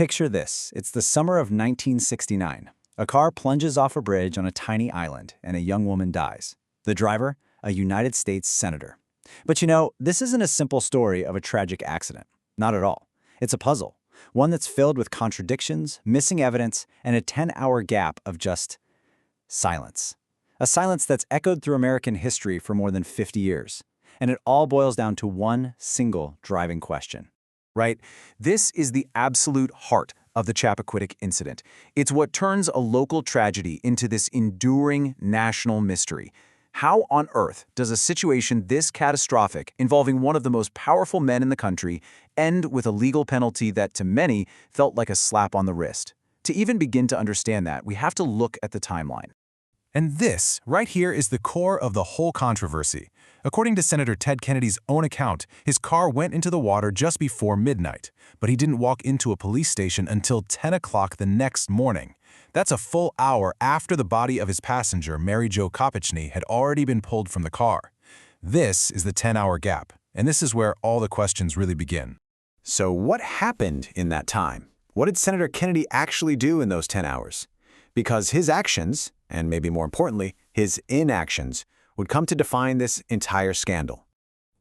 Picture this. It's the summer of 1969. A car plunges off a bridge on a tiny island, and a young woman dies. The driver? A United States senator. But this isn't a simple story of a tragic accident. Not at all. It's a puzzle. One that's filled with contradictions, missing evidence, and a 10-hour gap of just silence. A silence that's echoed through American history for more than 50 years. And it all boils down to one single driving question. Right? This is the absolute heart of the Chappaquiddick incident. It's what turns a local tragedy into this enduring national mystery. How on earth does a situation this catastrophic, involving one of the most powerful men in the country, end with a legal penalty that, to many, felt like a slap on the wrist? To even begin to understand that, we have to look at the timeline. And this, right here, is the core of the whole controversy. According to Senator Ted Kennedy's own account, his car went into the water just before midnight, but he didn't walk into a police station until 10 o'clock the next morning. That's a full hour after the body of his passenger, Mary Jo Kopechne, had already been pulled from the car. This is the 10-hour gap, and this is where all the questions really begin. So what happened in that time? What did Senator Kennedy actually do in those 10 hours? Because his actions, and maybe more importantly, his inactions, would come to define this entire scandal.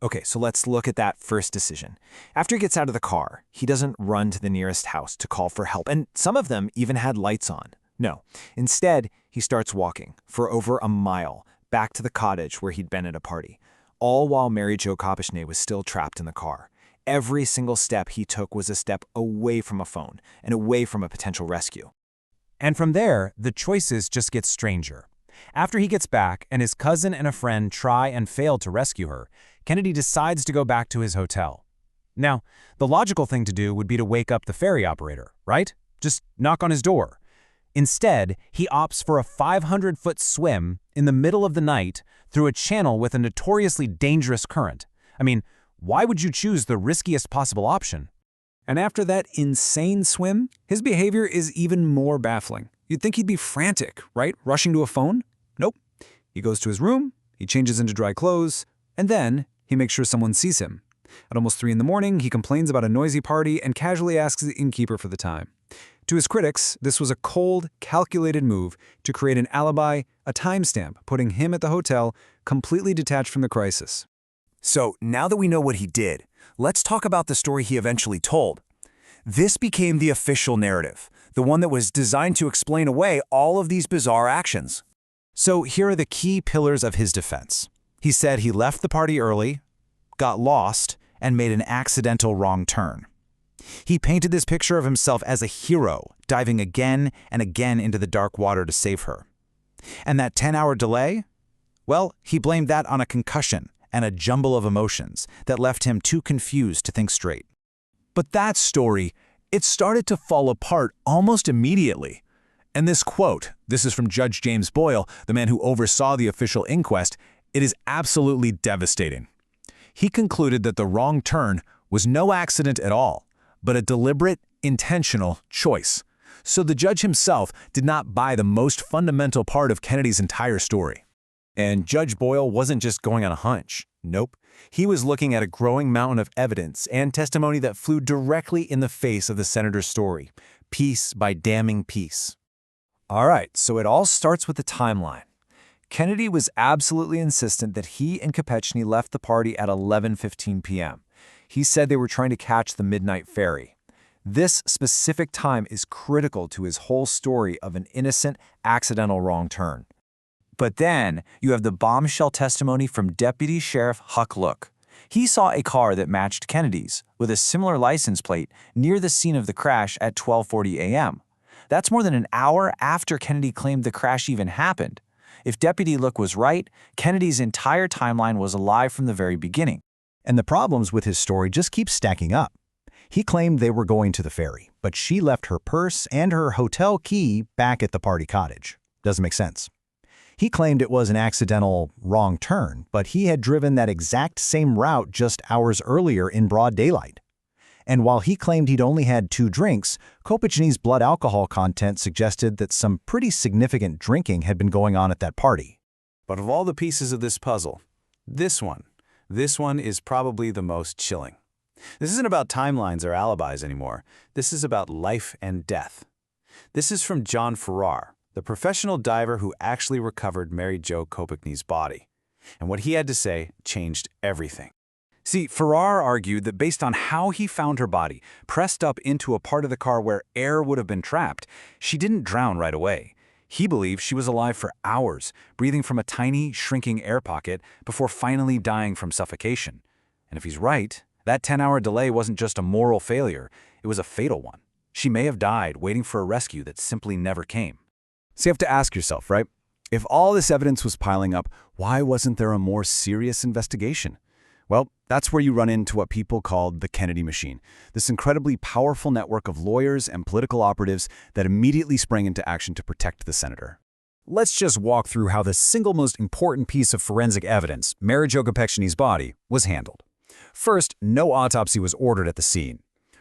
Okay, so let's look at that first decision. After he gets out of the car, he doesn't run to the nearest house to call for help, and some of them even had lights on. No, instead, he starts walking for over a mile back to the cottage where he'd been at a party, all while Mary Jo Kopechne was still trapped in the car. Every single step he took was a step away from a phone and away from a potential rescue. And from there, the choices just get stranger. After he gets back and his cousin and a friend try and fail to rescue her, Kennedy decides to go back to his hotel. Now, the logical thing to do would be to wake up the ferry operator, right? Just knock on his door. Instead, he opts for a 500-foot swim in the middle of the night through a channel with a notoriously dangerous current. I mean, why would you choose the riskiest possible option? And after that insane swim, his behavior is even more baffling. You'd think he'd be frantic, right? Rushing to a phone? Nope. He goes to his room, he changes into dry clothes, and then he makes sure someone sees him. At almost 3 in the morning, he complains about a noisy party and casually asks the innkeeper for the time. To his critics, this was a cold, calculated move to create an alibi, a timestamp, putting him at the hotel completely detached from the crisis. So now that we know what he did, let's talk about the story he eventually told. This became the official narrative, the one that was designed to explain away all of these bizarre actions. So here are the key pillars of his defense. He said he left the party early, got lost, and made an accidental wrong turn. He painted this picture of himself as a hero, diving again and again into the dark water to save her. And that 10-hour delay? Well, he blamed that on a concussion and a jumble of emotions that left him too confused to think straight. But that story, it started to fall apart almost immediately. And this quote, this is from Judge James Boyle, the man who oversaw the official inquest, it is absolutely devastating. He concluded that the wrong turn was no accident at all, but a deliberate, intentional choice. So the judge himself did not buy the most fundamental part of Kennedy's entire story. And Judge Boyle wasn't just going on a hunch. Nope. He was looking at a growing mountain of evidence and testimony that flew directly in the face of the senator's story, piece by damning piece. All right, so it all starts with the timeline. Kennedy was absolutely insistent that he and Kopechne left the party at 11:15 p.m. He said they were trying to catch the midnight ferry. This specific time is critical to his whole story of an innocent, accidental wrong turn. But then you have the bombshell testimony from Deputy Sheriff Huck Look. He saw a car that matched Kennedy's with a similar license plate near the scene of the crash at 12:40 a.m. That's more than an hour after Kennedy claimed the crash even happened. If Deputy Look was right, Kennedy's entire timeline was a lie from the very beginning. And the problems with his story just keep stacking up. He claimed they were going to the ferry, but she left her purse and her hotel key back at the party cottage. Doesn't make sense. He claimed it was an accidental wrong turn, but he had driven that exact same route just hours earlier in broad daylight. And while he claimed he'd only had 2 drinks, Kopechne's blood alcohol content suggested that some pretty significant drinking had been going on at that party. But of all the pieces of this puzzle, this one is probably the most chilling. This isn't about timelines or alibis anymore. This is about life and death. This is from John Farrar, the professional diver who actually recovered Mary Jo Kopechne's body. And what he had to say changed everything. See, Farrar argued that based on how he found her body, pressed up into a part of the car where air would have been trapped, she didn't drown right away. He believed she was alive for hours, breathing from a tiny, shrinking air pocket before finally dying from suffocation. And if he's right, that 10-hour delay wasn't just a moral failure, it was a fatal one. She may have died waiting for a rescue that simply never came. So you have to ask yourself, right? If all this evidence was piling up, why wasn't there a more serious investigation? Well, that's where you run into what people called the Kennedy machine, this incredibly powerful network of lawyers and political operatives that immediately sprang into action to protect the senator. Let's just walk through how the single most important piece of forensic evidence, Mary Jo Kopechne's body, was handled. First, no autopsy was ordered at the scene.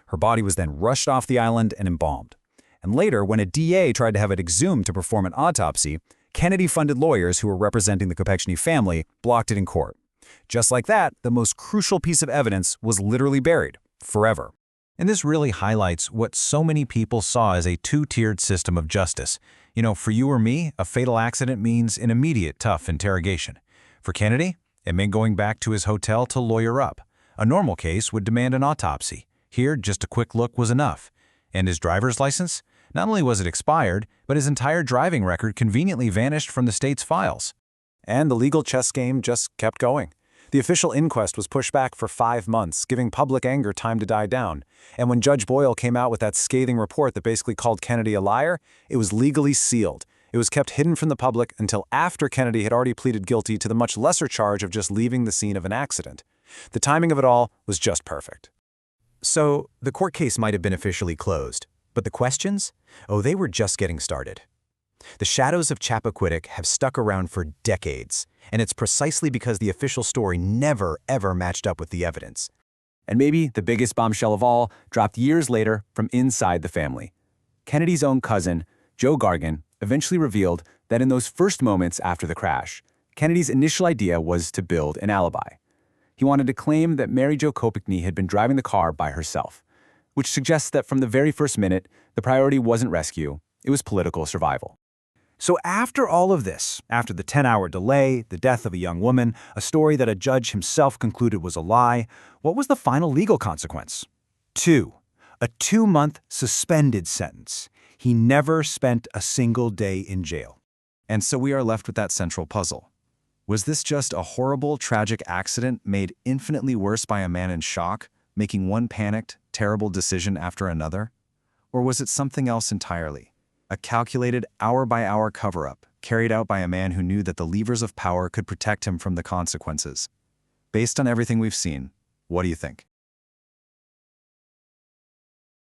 Her body was then rushed off the island and embalmed. And later, when a DA tried to have it exhumed to perform an autopsy, Kennedy-funded lawyers who were representing the Kopechne family blocked it in court. Just like that, the most crucial piece of evidence was literally buried, forever. And this really highlights what so many people saw as a two-tiered system of justice. You know, for you or me, a fatal accident means an immediate, tough interrogation. For Kennedy, it meant going back to his hotel to lawyer up. A normal case would demand an autopsy. Here, just a quick look was enough. And his driver's license? Not only was it expired, but his entire driving record conveniently vanished from the state's files. And the legal chess game just kept going. The official inquest was pushed back for 5 months, giving public anger time to die down. And when Judge Boyle came out with that scathing report that basically called Kennedy a liar, it was legally sealed. It was kept hidden from the public until after Kennedy had already pleaded guilty to the much lesser charge of just leaving the scene of an accident. The timing of it all was just perfect. So, the court case might have been officially closed, but the questions? Oh, they were just getting started. The shadows of Chappaquiddick have stuck around for decades, and it's precisely because the official story never, ever matched up with the evidence. And maybe the biggest bombshell of all dropped years later from inside the family. Kennedy's own cousin, Joe Gargan, eventually revealed that in those first moments after the crash, Kennedy's initial idea was to build an alibi. He wanted to claim that Mary Jo Kopechne had been driving the car by herself, which suggests that from the very first minute, the priority wasn't rescue, it was political survival. So after all of this, after the 10-hour delay, the death of a young woman, a story that a judge himself concluded was a lie, what was the final legal consequence? A 2-month suspended sentence. He never spent a single day in jail. And so we are left with that central puzzle. Was this just a horrible, tragic accident made infinitely worse by a man in shock, making one panicked, terrible decision after another? Or was it something else entirely? A calculated, hour-by-hour cover-up, carried out by a man who knew that the levers of power could protect him from the consequences. Based on everything we've seen, what do you think?